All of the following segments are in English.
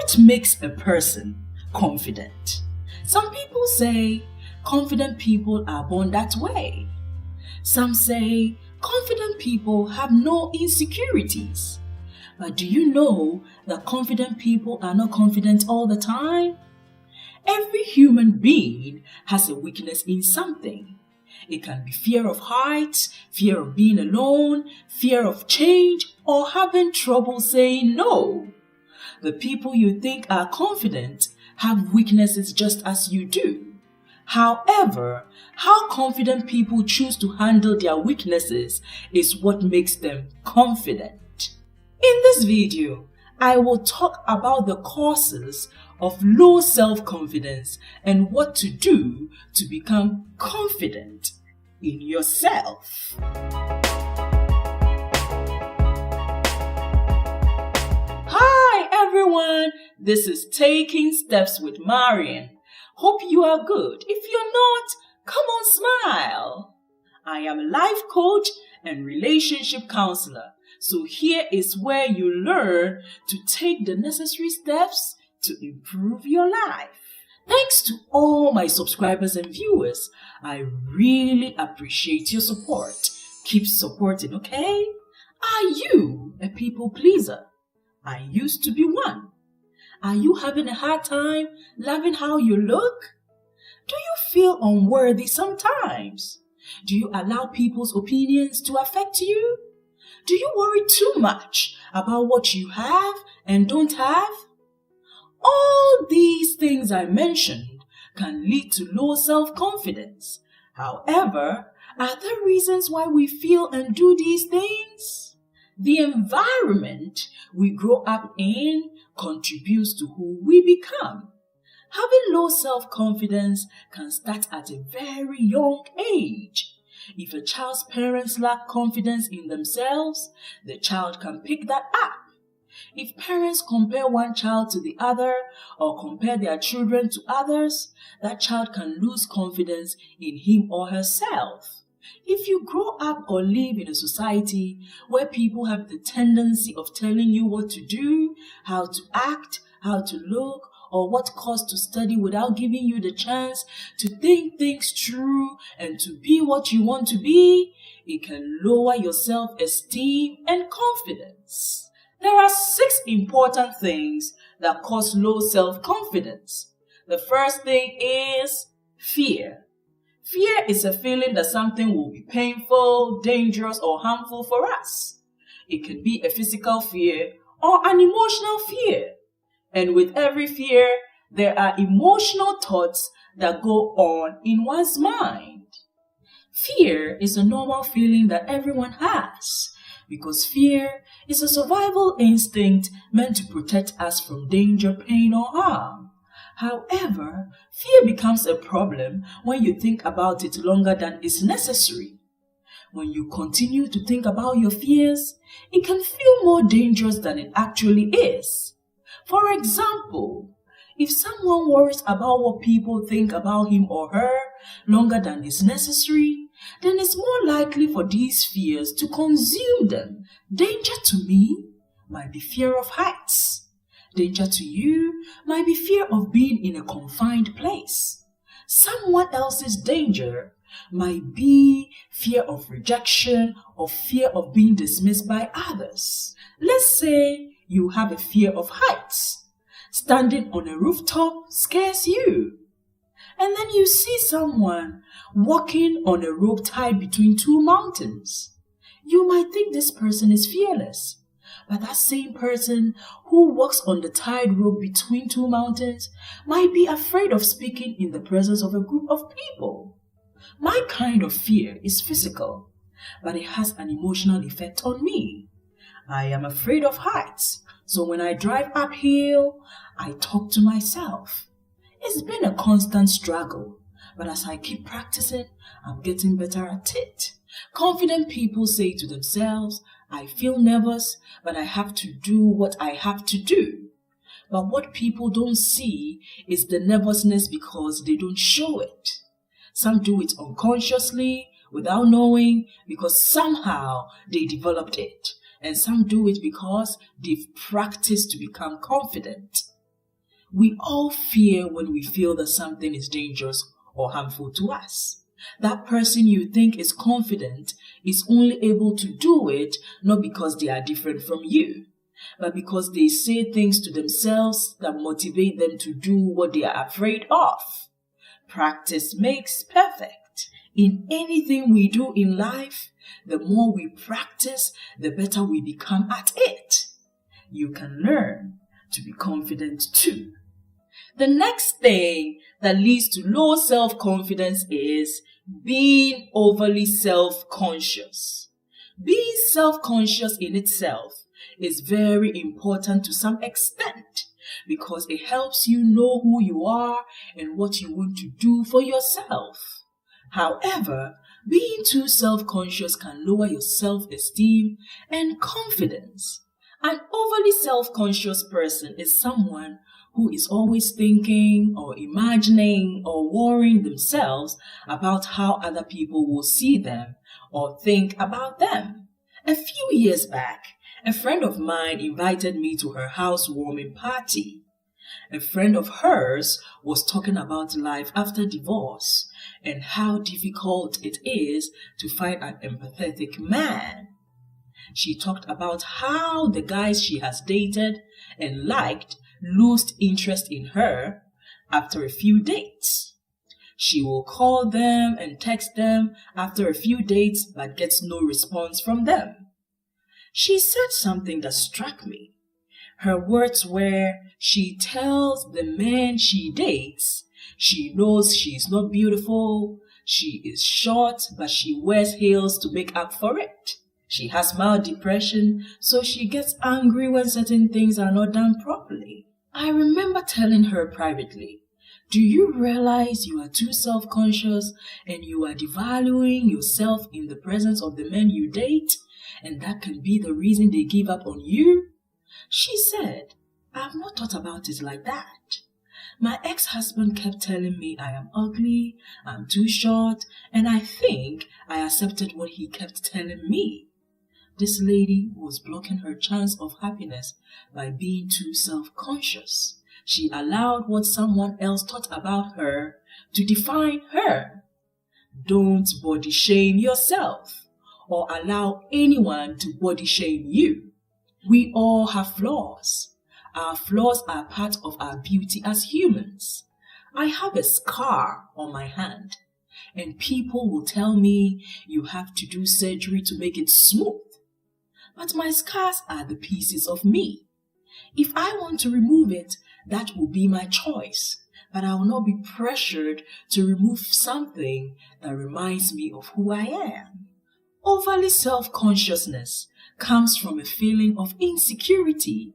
What makes a person confident? Some people say confident people are born that way. Some say confident people have no insecurities. But do you know that confident people are not confident all the time? Every human being has a weakness in something. It can be fear of heights, fear of being alone, fear of change, or having trouble saying no. The people you think are confident have weaknesses just as you do. However, how confident people choose to handle their weaknesses is what makes them confident. In this video, I will talk about the causes of low self-confidence and what to do to become confident in yourself. Hi everyone, this is Taking Steps with Marian. Hope you are good. If you're not, come on, smile. I am a life coach and relationship counselor. So here is where you learn to take the necessary steps to improve your life. Thanks to all my subscribers and viewers. I really appreciate your support. Keep supporting, okay? Are you a people pleaser? I used to be one. Are you having a hard time loving how you look? Do you feel unworthy sometimes? Do you allow people's opinions to affect you? Do you worry too much about what you have and don't have? All these things I mentioned can lead to low self-confidence. However, are there reasons why we feel and do these things? The environment we grow up in contributes to who we become. Having low self-confidence can start at a very young age. If a child's parents lack confidence in themselves, the child can pick that up. If parents compare one child to the other or compare their children to others, that child can lose confidence in him or herself. If you grow up or live in a society where people have the tendency of telling you what to do, how to act, how to look, or what course to study without giving you the chance to think things through and to be what you want to be, it can lower your self-esteem and confidence. There are 6 important things that cause low self-confidence. The first thing is fear. Fear is a feeling that something will be painful, dangerous, or harmful for us. It can be a physical fear or an emotional fear. And with every fear, there are emotional thoughts that go on in one's mind. Fear is a normal feeling that everyone has, because fear is a survival instinct meant to protect us from danger, pain, or harm. However, fear becomes a problem when you think about it longer than is necessary. When you continue to think about your fears, it can feel more dangerous than it actually is. For example, if someone worries about what people think about him or her longer than is necessary, then it's more likely for these fears to consume them. Danger to me might be fear of heights. Danger to you might be fear of being in a confined place. Someone else's danger might be fear of rejection or fear of being dismissed by others. Let's say you have a fear of heights. Standing on a rooftop scares you. And then you see someone walking on a rope tied between 2 mountains. You might think this person is fearless, but that same person who walks on the tied rope between 2 mountains might be afraid of speaking in the presence of a group of people. My kind of fear is physical, but it has an emotional effect on me. I am afraid of heights, so when I drive uphill, I talk to myself. It's been a constant struggle, but as I keep practicing, I'm getting better at it. Confident people say to themselves, I feel nervous, but I have to do what I have to do. But what people don't see is the nervousness because they don't show it. Some do it unconsciously, without knowing, because somehow they developed it. And some do it because they've practiced to become confident. We all fear when we feel that something is dangerous or harmful to us. That person you think is confident is only able to do it not because they are different from you, but because they say things to themselves that motivate them to do what they are afraid of. Practice makes perfect. In anything we do in life, the more we practice, the better we become at it. You can learn to be confident too. The next thing that leads to low self-confidence is being overly self-conscious. Being self-conscious in itself is very important to some extent because it helps you know who you are and what you want to do for yourself. However, being too self-conscious can lower your self-esteem and confidence. An overly self-conscious person is someone who is always thinking or imagining or worrying themselves about how other people will see them or think about them. A few years back, a friend of mine invited me to her housewarming party. A friend of hers was talking about life after divorce and how difficult it is to find an empathetic man. She talked about how the guys she has dated and liked lost interest in her after a few dates. She will call them and text them after a few dates but gets no response from them. She said something that struck me. Her words were, she tells the men she dates she knows she is not beautiful, she is short, but she wears heels to make up for it. She has mild depression, so she gets angry when certain things are not done properly. I remember telling her privately, do you realize you are too self-conscious and you are devaluing yourself in the presence of the men you date, and that can be the reason they give up on you? She said, I have not thought about it like that. My ex-husband kept telling me I am ugly, I'm too short, and I think I accepted what he kept telling me. This lady was blocking her chance of happiness by being too self-conscious. She allowed what someone else thought about her to define her. Don't body shame yourself or allow anyone to body shame you. We all have flaws. Our flaws are part of our beauty as humans. I have a scar on my hand, and people will tell me you have to do surgery to make it smooth. But my scars are the pieces of me. If I want to remove it, that will be my choice. But I will not be pressured to remove something that reminds me of who I am. Overly self-consciousness comes from a feeling of insecurity.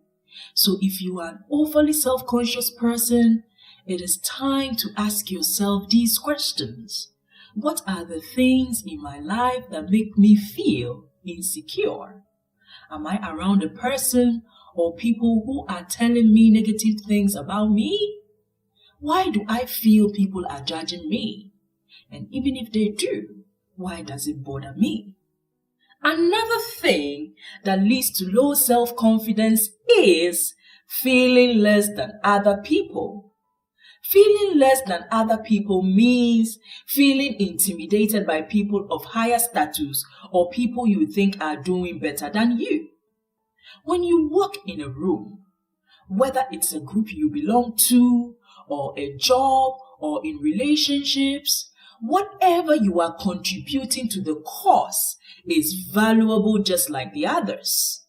So if you are an overly self-conscious person, it is time to ask yourself these questions. What are the things in my life that make me feel insecure? Am I around a person or people who are telling me negative things about me? Why do I feel people are judging me? And even if they do, why does it bother me? Another thing that leads to low self-confidence is feeling less than other people. Feeling less than other people means feeling intimidated by people of higher status or people you think are doing better than you. When you walk in a room, whether it's a group you belong to or a job or in relationships, whatever you are contributing to the cause is valuable just like the others.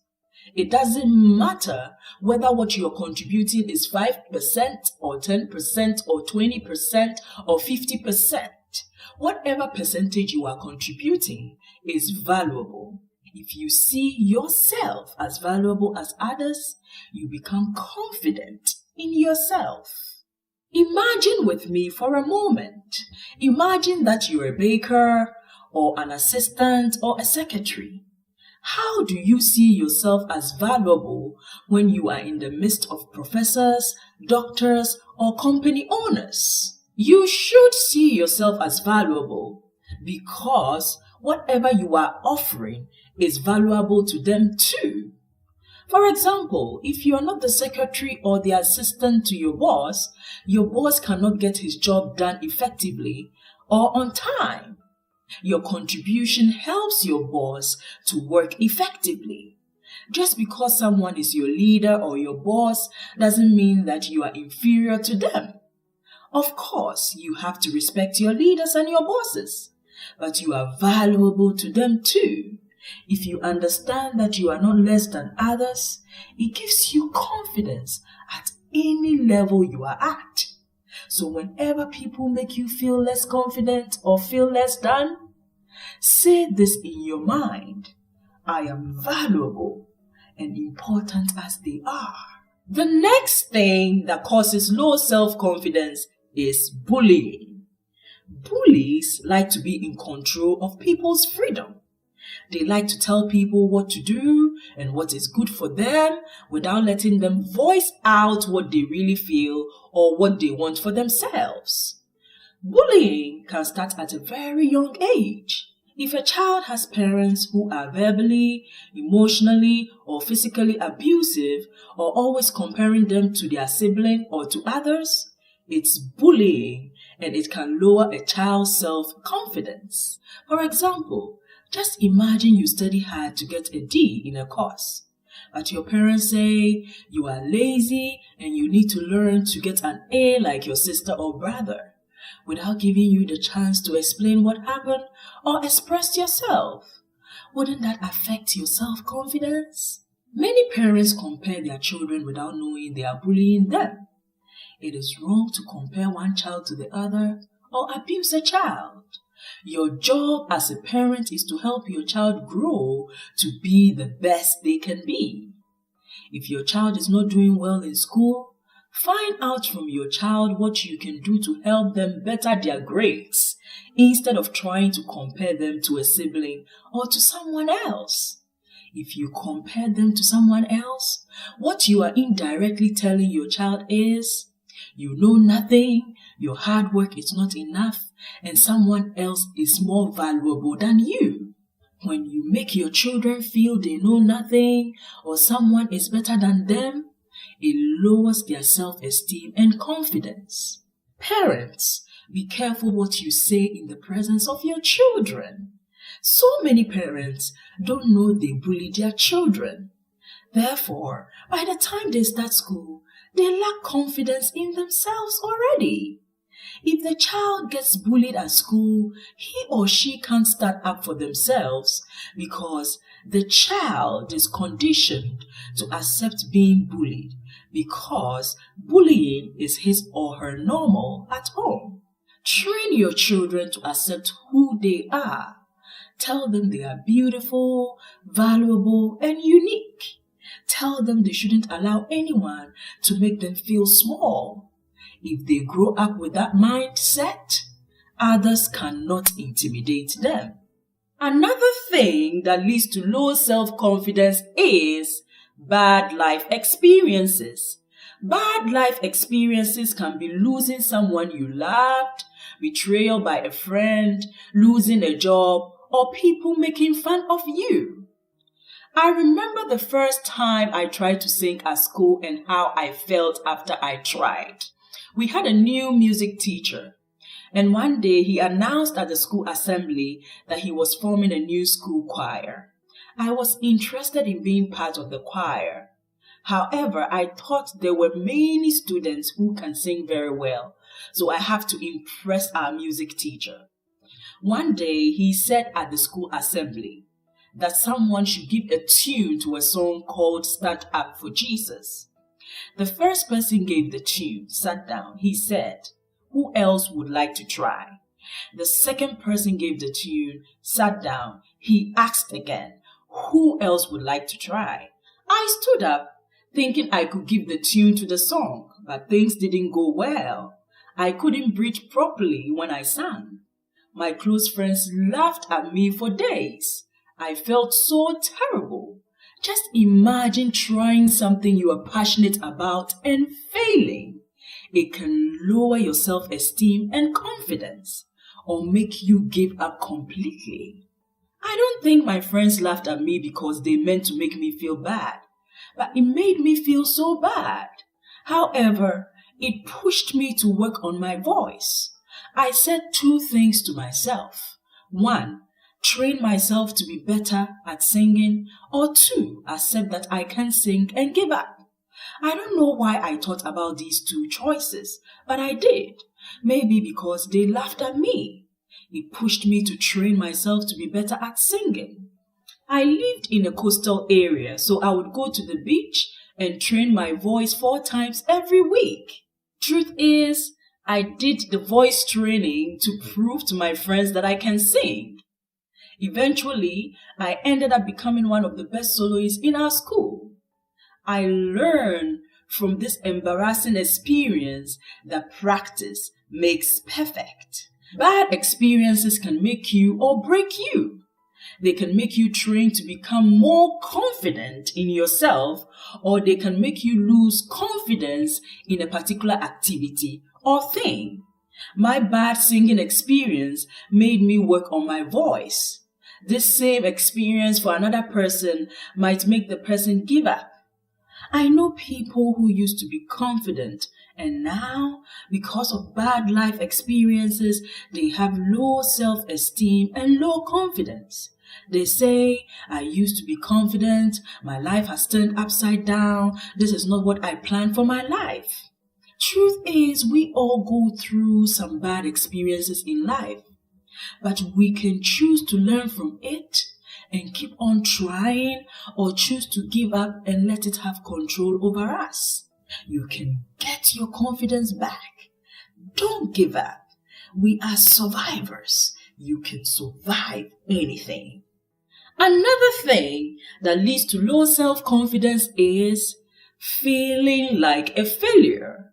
It doesn't matter whether what you're contributing is 5% or 10% or 20% or 50%. Whatever percentage you are contributing is valuable. If you see yourself as valuable as others, you become confident in yourself. Imagine with me for a moment. Imagine that you're a baker or an assistant or a secretary. How do you see yourself as valuable when you are in the midst of professors, doctors, or company owners? You should see yourself as valuable because whatever you are offering is valuable to them too. For example, if you are not the secretary or the assistant to your boss cannot get his job done effectively or on time. Your contribution helps your boss to work effectively. Just because someone is your leader or your boss doesn't mean that you are inferior to them. Of course, you have to respect your leaders and your bosses, but you are valuable to them too. If you understand that you are not less than others, it gives you confidence at any level you are at. So whenever people make you feel less confident or feel less than, say this in your mind: I am valuable and important as they are. The next thing that causes low self-confidence is bullying. Bullies like to be in control of people's freedom. They like to tell people what to do and what is good for them without letting them voice out what they really feel or what they want for themselves. Bullying can start at a very young age. If a child has parents who are verbally, emotionally, or physically abusive or always comparing them to their sibling or to others, it's bullying and it can lower a child's self-confidence. For example, just imagine you study hard to get a D in a course, but your parents say you are lazy and you need to learn to get an A like your sister or brother, without giving you the chance to explain what happened or express yourself. Wouldn't that affect your self-confidence? Many parents compare their children without knowing they are bullying them. It is wrong to compare one child to the other or abuse a child. Your job as a parent is to help your child grow to be the best they can be. If your child is not doing well in school, find out from your child what you can do to help them better their grades, instead of trying to compare them to a sibling or to someone else. If you compare them to someone else, what you are indirectly telling your child is, you know nothing, your hard work is not enough, and someone else is more valuable than you. When you make your children feel they know nothing or someone is better than them, it lowers their self-esteem and confidence. Parents, be careful what you say in the presence of your children. So many parents don't know they bully their children. Therefore, by the time they start school, they lack confidence in themselves already. If the child gets bullied at school, he or she can't stand up for themselves because the child is conditioned to accept being bullied because bullying is his or her normal at home. Train your children to accept who they are. Tell them they are beautiful, valuable, and unique. Tell them they shouldn't allow anyone to make them feel small. If they grow up with that mindset, others cannot intimidate them. Another thing that leads to low self-confidence is bad life experiences. Bad life experiences can be losing someone you loved, betrayal by a friend, losing a job, or people making fun of you. I remember the first time I tried to sing at school and how I felt after I tried. We had a new music teacher, and one day he announced at the school assembly that he was forming a new school choir. I was interested in being part of the choir. However, I thought there were many students who can sing very well, so I have to impress our music teacher. One day he said at the school assembly that someone should give a tune to a song called Stand Up for Jesus. The first person gave the tune, sat down. He said, "Who else would like to try?" The second person gave the tune, sat down. He asked again, "Who else would like to try?" I stood up, thinking I could give the tune to the song, but things didn't go well. I couldn't breathe properly when I sang. My close friends laughed at me for days. I felt so terrible. Just imagine trying something you are passionate about and failing. It can lower your self-esteem and confidence, or make you give up completely. I don't think my friends laughed at me because they meant to make me feel bad, but it made me feel so bad. However, it pushed me to work on my voice. I said two things to myself. One, train myself to be better at singing, or two, accept that I can sing and give up. I don't know why I thought about these two choices, but I did. Maybe because they laughed at me. It pushed me to train myself to be better at singing. I lived in a coastal area, so I would go to the beach and train my voice 4 times every week. Truth is, I did the voice training to prove to my friends that I can sing. Eventually, I ended up becoming one of the best soloists in our school. I learned from this embarrassing experience that practice makes perfect. Bad experiences can make you or break you. They can make you train to become more confident in yourself, or they can make you lose confidence in a particular activity or thing. My bad singing experience made me work on my voice. This same experience for another person might make the person give up. I know people who used to be confident, and now, because of bad life experiences, they have low self-esteem and low confidence. They say, I used to be confident, my life has turned upside down, this is not what I planned for my life. Truth is, we all go through some bad experiences in life, but we can choose to learn from it and keep on trying, or choose to give up and let it have control over us. You can get your confidence back. Don't give up. We are survivors. You can survive anything. Another thing that leads to low self-confidence is feeling like a failure.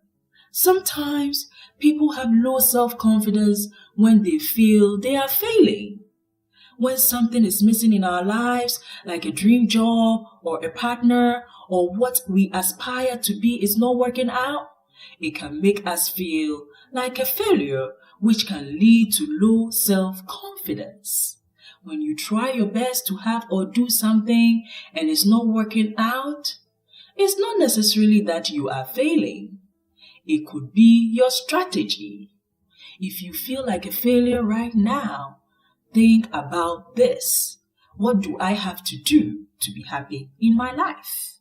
Sometimes people have low self-confidence when they feel they are failing. When something is missing in our lives, like a dream job or a partner, or what we aspire to be is not working out, it can make us feel like a failure, which can lead to low self-confidence. When you try your best to have or do something and it's not working out, it's not necessarily that you are failing. It could be your strategy. If you feel like a failure right now, think about this. What do I have to do to be happy in my life?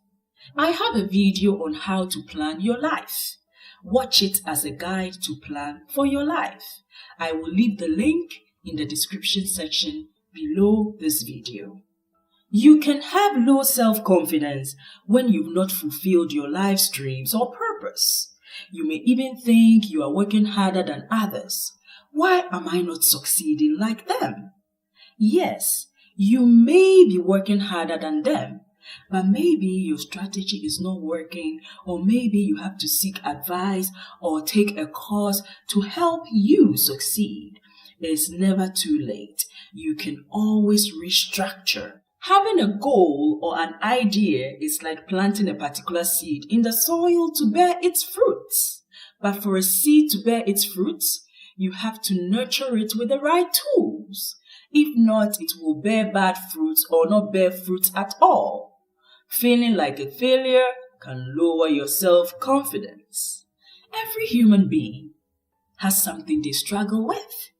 I have a video on how to plan your life. Watch it as a guide to plan for your life. I will leave the link in the description section below this video. You can have low self-confidence when you've not fulfilled your life's dreams or purpose. You may even think you are working harder than others. Why am I not succeeding like them? Yes, you may be working harder than them, but maybe your strategy is not working, or maybe you have to seek advice or take a course to help you succeed. It's never too late. You can always restructure. Having a goal or an idea is like planting a particular seed in the soil to bear its fruits. But for a seed to bear its fruits, you have to nurture it with the right tools. If not, it will bear bad fruits or not bear fruits at all. Feeling like a failure can lower your self-confidence. Every human being has something they struggle with.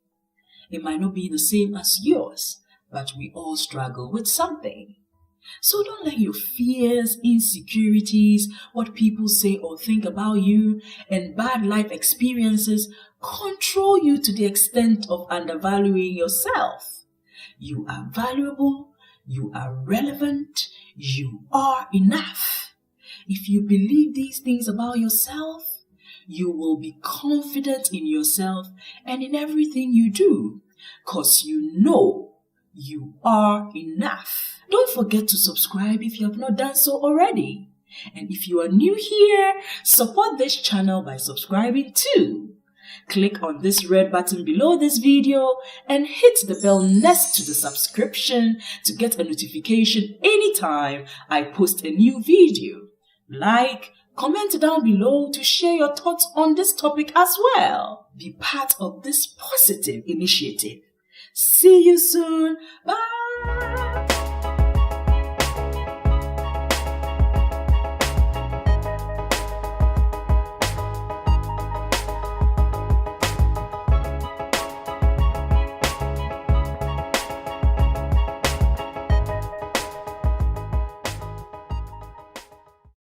It might not be the same as yours, but we all struggle with something. So don't let your fears, insecurities, what people say or think about you, and bad life experiences control you to the extent of undervaluing yourself. You are valuable, you are relevant, you are enough. If you believe these things about yourself, you will be confident in yourself and in everything you do, because you know you are enough. Don't forget to subscribe if you have not done so already. And if you are new here, support this channel by subscribing too. Click on this red button below this video and hit the bell next to the subscription to get a notification anytime I post a new video. Like, comment down below to share your thoughts on this topic as well. Be part of this positive initiative. See you soon. Bye.